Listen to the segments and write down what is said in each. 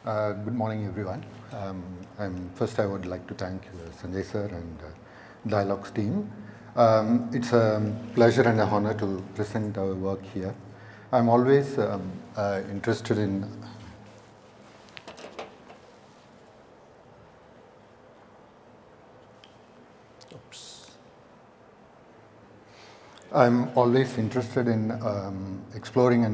Good morning, everyone. First, I would like to thank Sanjay sir and Dialogues team. It's a pleasure and an honor to present our work here. I'm always interested in exploring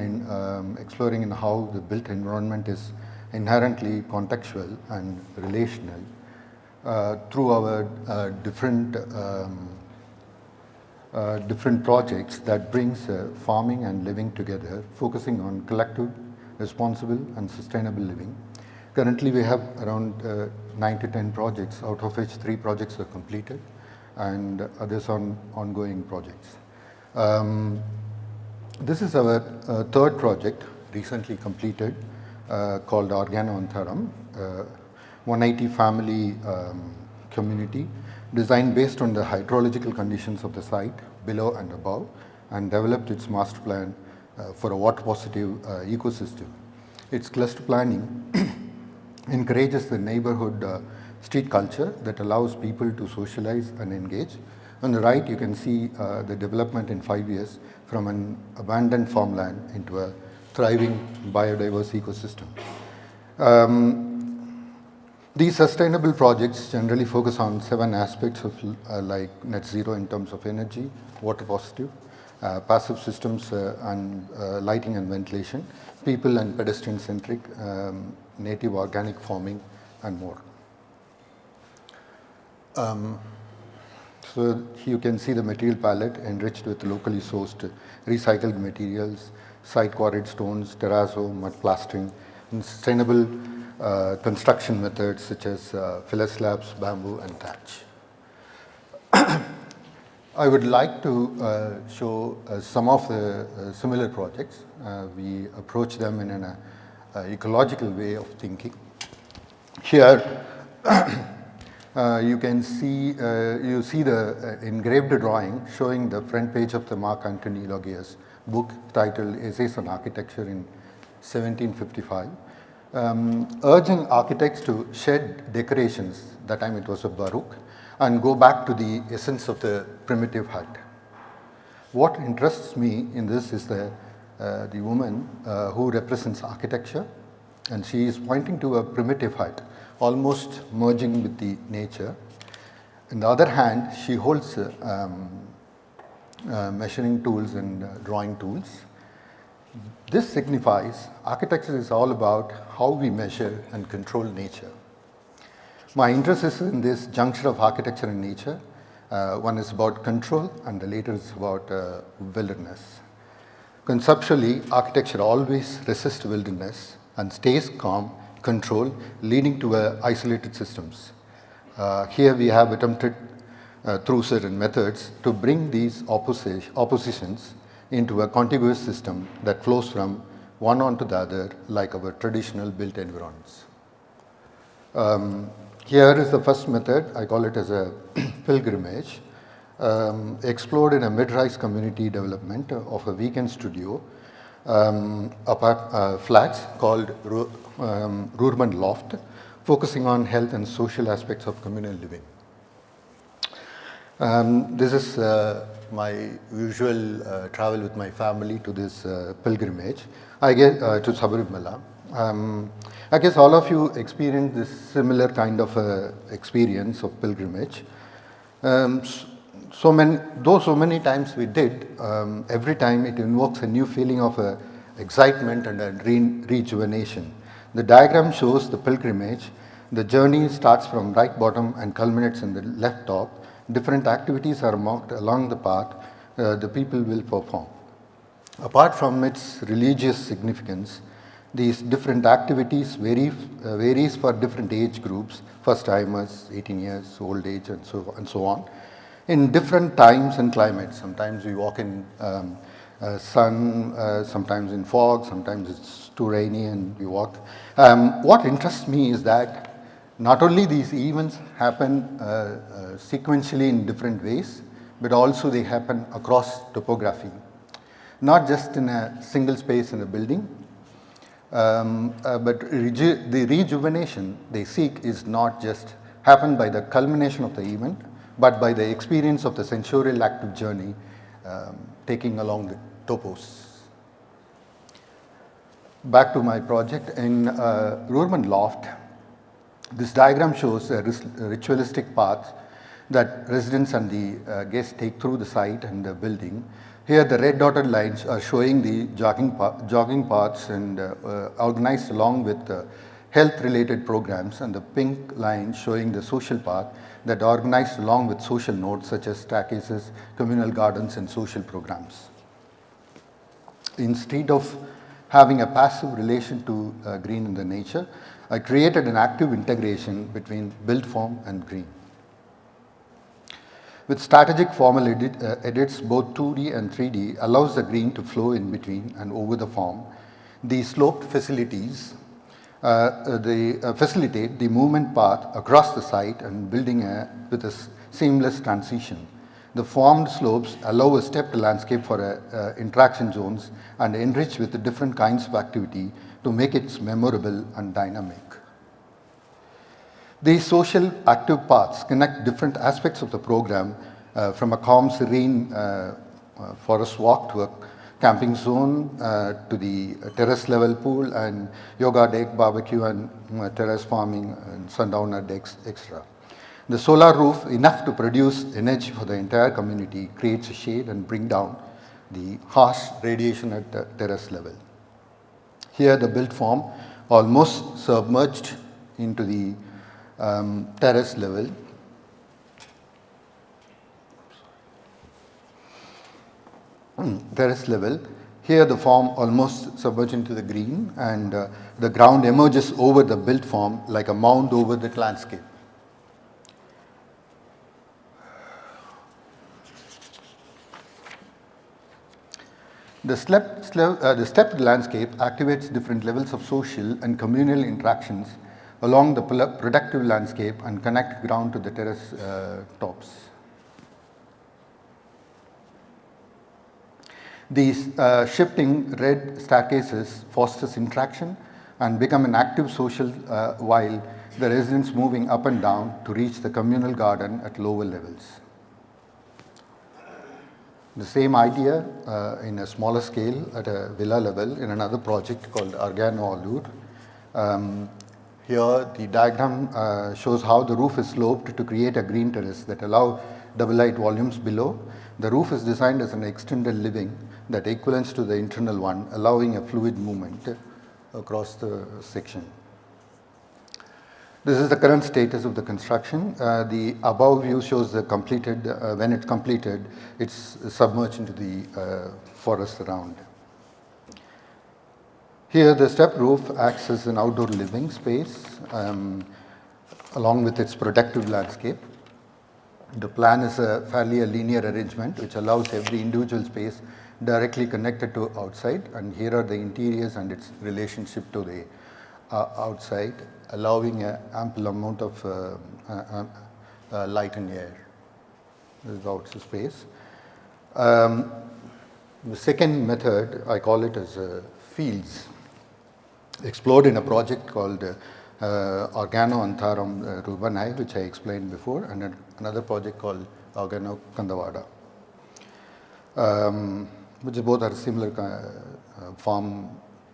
exploring in how the built environment is inherently contextual and relational through our different projects that brings farming and living together, focusing on collective, responsible, and sustainable living. Currently, we have around 9 to 10 projects, out of which 3 projects are completed, and others on ongoing projects. This is our third project, recently completed, called Organoantharam, 180 family community, designed based on the hydrological conditions of the site below and above, and developed its master plan for a water positive ecosystem. Its cluster planning encourages the neighborhood street culture that allows people to socialize and engage. On the right, you can see the development in 5 years from an abandoned farmland into a thriving biodiverse ecosystem. These sustainable projects generally focus on 7 aspects of like net zero in terms of energy, water positive, passive systems and lighting and ventilation, people and pedestrian centric, native organic farming, and more. So you can see the material palette enriched with locally sourced recycled materials, site quarried stones, terrazzo, mud plastering, and sustainable construction methods such as filler slabs, bamboo, and thatch. I would like to show some of the similar projects. We approach them in an ecological way of thinking. Here, you see the engraved drawing showing the front page of the Marc Antony Logier's book titled Essays on Architecture in 1755, urging architects to shed decorations, that time it was a baroque, and go back to the essence of the primitive hut. What interests me in this is the woman who represents architecture, and she is pointing to a primitive hut, almost merging with the nature. On the other hand, she holds measuring tools and drawing tools. This signifies architecture is all about how we measure and control nature. My interest is in this juncture of architecture and nature. One is about control and the later is about wilderness. Conceptually, architecture always resists wilderness and stays calm, control, leading to isolated systems. Here we have attempted through certain methods to bring these oppositions into a contiguous system that flows from one onto the other like our traditional built environments. Here is the first method. I call it as a pilgrimage, explored in a mid-rise community development of a weekend studio, flats called Ruhrman Loft, focusing on health and social aspects of communal living. This is my usual travel with my family to this pilgrimage. I get to Sabarimala. I guess all of you experienced this similar kind of experience of pilgrimage. So many times we did, every time it invokes a new feeling of excitement and a rejuvenation. The diagram shows the pilgrimage. The journey starts from right bottom and culminates in the left top. Different activities are marked along the path the people will perform. Apart from its religious significance, these different activities varies for different age groups, first timers, 18 years, old age, and so on. In different times and climates. Sometimes we walk in sun, sometimes in fog, sometimes it's too rainy and we walk. What interests me is that not only these events happen sequentially in different ways, but also they happen across topography. Not just in a single space in a building, The rejuvenation they seek is not just happen by the culmination of the event, but by the experience of the sensorial active journey taking along the topos. Back to my project in Rurban Loft, this diagram shows a ritualistic path that residents and the guests take through the site and the building. Here the red dotted lines are showing the jogging paths and organized along with health related programs, and the pink line showing the social path that are organized along with social nodes such as staircases, communal gardens and social programs. Instead of having a passive relation to green in the nature, I created an active integration between built form and green. With strategic formal edits, both 2D and 3D allows the green to flow in between and over the form. The sloped facilities facilitate the movement path across the site and building with a seamless transition. The formed slopes allow a stepped landscape for interaction zones and enrich with the different kinds of activity to make it memorable and dynamic. These social active paths connect different aspects of the program from a calm, serene forest walk to a camping zone to the terrace level pool and yoga deck, barbecue and terrace farming and sundowner decks, etc. The solar roof, enough to produce energy for the entire community, creates a shade and bring down the harsh radiation at the terrace level. Here the built form almost submerged into the terrace level. Here the form almost submerged into the green, and the ground emerges over the built form like a mound over the landscape. The stepped landscape activates different levels of social and communal interactions along the productive landscape and connect ground to the terrace tops. These shifting red staircases fosters interaction and become an active social while the residents moving up and down to reach the communal garden at lower levels. The same idea in a smaller scale at a villa level in another project called Organo Allure. Here the diagram shows how the roof is sloped to create a green terrace that allow double light volumes below. The roof is designed as an extended living that equivalents to the internal one, allowing a fluid movement across the section. This is the current status of the construction. The above view shows the completed, when it's completed, it's submerged into the forest around. Here the step roof acts as an outdoor living space along with its protective landscape. The plan is a fairly linear arrangement which allows every individual space directly connected to outside, and here are the interiors and its relationship to the outside, allowing an ample amount of light and air. This is outside space. The second method, I call it as fields, explored in a project called Organo Antharam Rubanai, which I explained before, and another project called Organo Kandavada, which both are similar farm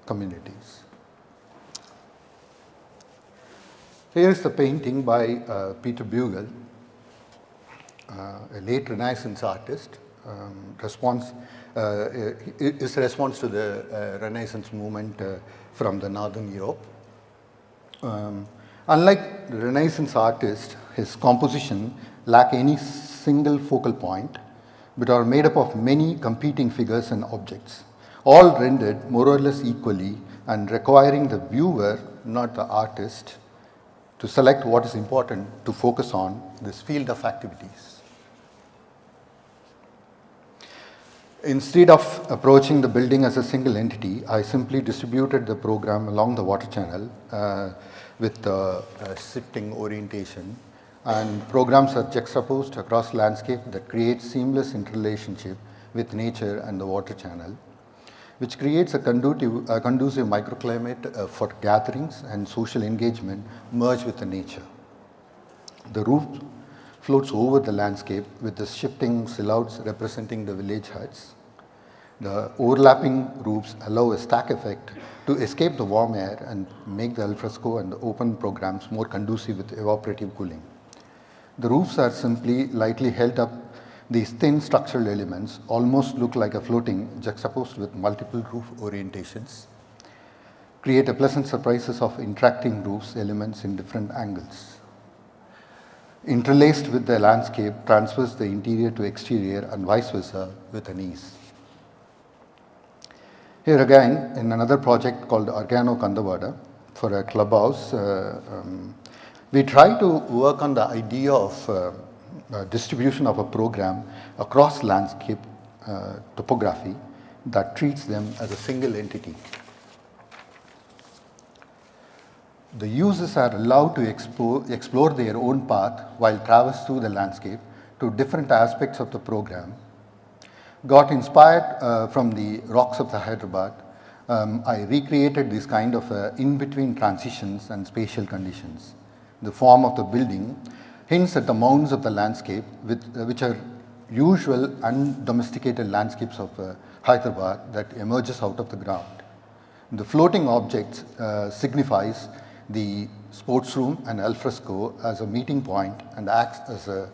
communities. Here is the painting by Peter Bruegel, a late Renaissance artist. His response to the Renaissance movement from the Northern Europe. Unlike the Renaissance artist, his composition lack any single focal point, but are made up of many competing figures and objects, all rendered more or less equally and requiring the viewer, not the artist, to select what is important to focus on this field of activities. Instead of approaching the building as a single entity, I simply distributed the program along the water channel with shifting orientation, and programs are juxtaposed across landscape that creates seamless interrelationship with nature and the water channel. which creates a conducive microclimate for gatherings and social engagement merged with the nature. The roof floats over the landscape with the shifting silhouettes representing the village huts. The overlapping roofs allow a stack effect to escape the warm air and make the alfresco and the open programs more conducive with evaporative cooling. The roofs are simply lightly held up. These thin structural elements almost look like a floating juxtaposed with multiple roof orientations, create a pleasant surprises of interacting roofs elements in different angles. Interlaced with the landscape, transfers the interior to exterior and vice versa with an ease. Here again, in another project called Organo Kandavada for a clubhouse, we try to work on the idea of distribution of a program across landscape topography that treats them as a single entity. The users are allowed to explore their own path while traverse through the landscape to different aspects of the program. Got inspired from the rocks of the Hyderabad, I recreated this kind of in-between transitions and spatial conditions. The form of the building hints at the mounds of the landscape, which are usual undomesticated landscapes of Hyderabad that emerges out of the ground. The floating objects signifies the sports room and alfresco as a meeting point and acts as a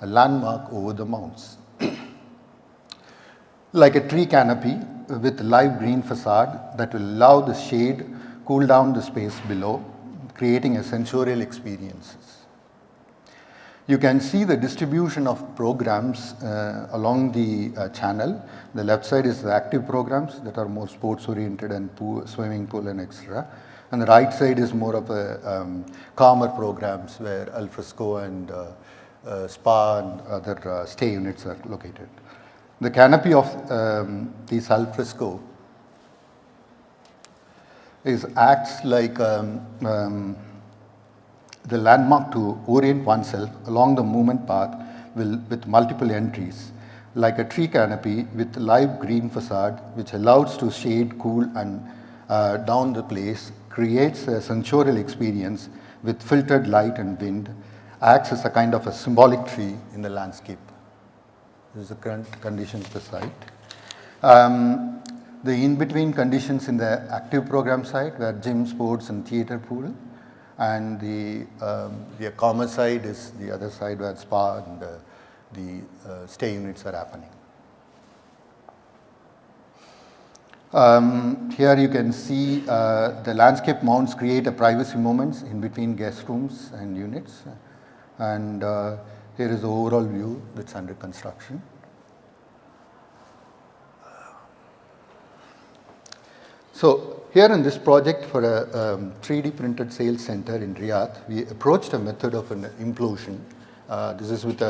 landmark over the mounds. Like a tree canopy with live green facade that will allow the shade cool down the space below, creating a sensorial experiences. You can see the distribution of programs along the channel. The left side is the active programs that are more sports oriented and swimming pool and etc. And the right side is more of a calmer programs where alfresco and spa and other stay units are located. The canopy of these alfresco acts like the landmark to orient oneself along the movement path with multiple entries, like a tree canopy with live green facade which allows to shade, cool and down the place, creates a sensorial experience with filtered light and wind, acts as a kind of a symbolic tree in the landscape. This is the current condition of the site. The in-between conditions in the active program site were gym, sports and theatre pool, and the calmer side is the other side where spa and the stay units are happening. Here you can see the landscape mounds create a privacy moments in between guest rooms and units, and here is the overall view that's under construction. So here in this project for a 3D printed sales center in Riyadh, we approached a method of an implosion. This is with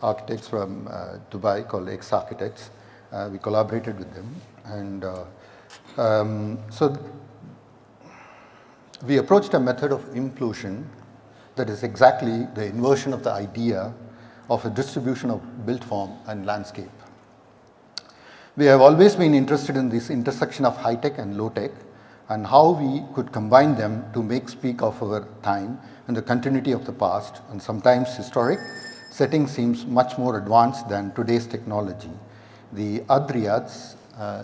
architects from Dubai called X-Architects. We collaborated with them, and so we approached a method of implosion that is exactly the inversion of the idea of a distribution of built form and landscape. We have always been interested in this intersection of high tech and low tech and how we could combine them to make speak of our time and the continuity of the past, and sometimes historic setting seems much more advanced than today's technology. The Ad Riyadh's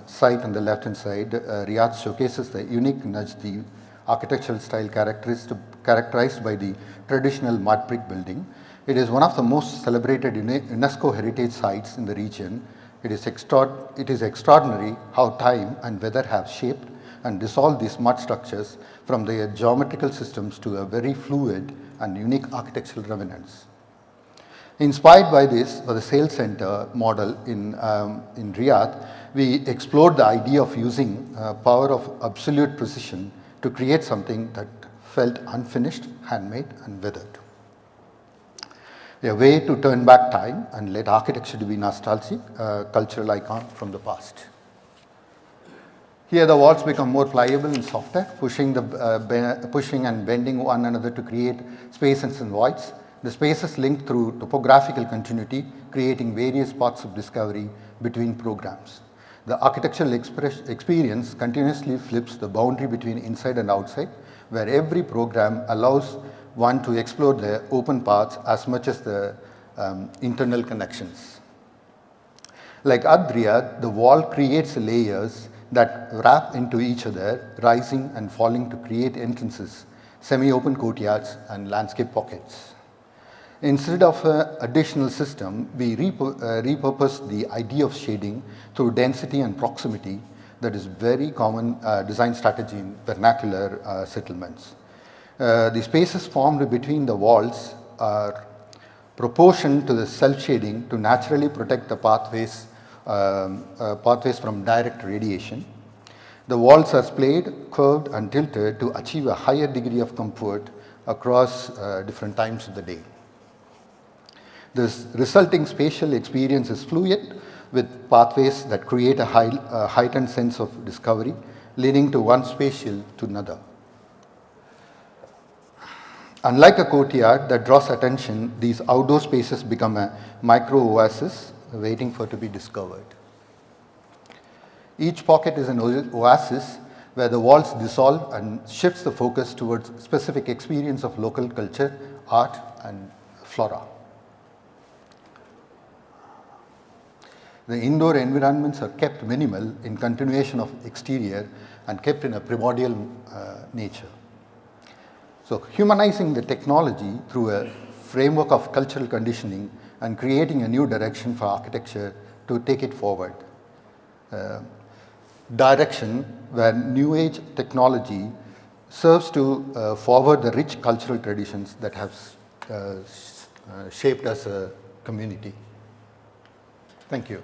site on the left hand side, Riyadh showcases the unique Najdi architectural style characterized by the traditional mud brick building. It is one of the most celebrated UNESCO heritage sites in the region. It is extraordinary how time and weather have shaped and dissolved these mud structures from their geometrical systems to a very fluid and unique architectural remnants. Inspired by this, for the sales center model in Riyadh, we explored the idea of using power of absolute precision to create something that felt unfinished, handmade and weathered. A way to turn back time and let architecture to be nostalgic, cultural icon from the past. Here the walls become more pliable and softer, pushing and bending one another to create spaces and voids. The spaces link through topographical continuity, creating various paths of discovery between programs. The architectural experience continuously flips the boundary between inside and outside, where every program allows one to explore the open paths as much as the internal connections. Like Adriya, the wall creates layers that wrap into each other, rising and falling to create entrances, semi-open courtyards, and landscape pockets. Instead of an additional system, we repurpose the idea of shading through density and proximity that is very common design strategy in vernacular settlements. The spaces formed between the walls are proportioned to the self-shading to naturally protect the pathways from direct radiation. The walls are splayed, curved, and tilted to achieve a higher degree of comfort across different times of the day. This resulting spatial experience is fluid, with pathways that create a heightened sense of discovery, leading to one spatial to another. Unlike a courtyard that draws attention, these outdoor spaces become a micro-oasis waiting for to be discovered. Each pocket is an oasis where the walls dissolve and shifts the focus towards specific experience of local culture, art, and flora. The indoor environments are kept minimal in continuation of exterior and kept in a primordial nature. So humanizing the technology through a framework of cultural conditioning and creating a new direction for architecture to take it forward. Direction where new age technology serves to forward the rich cultural traditions that have shaped us a community. Thank you.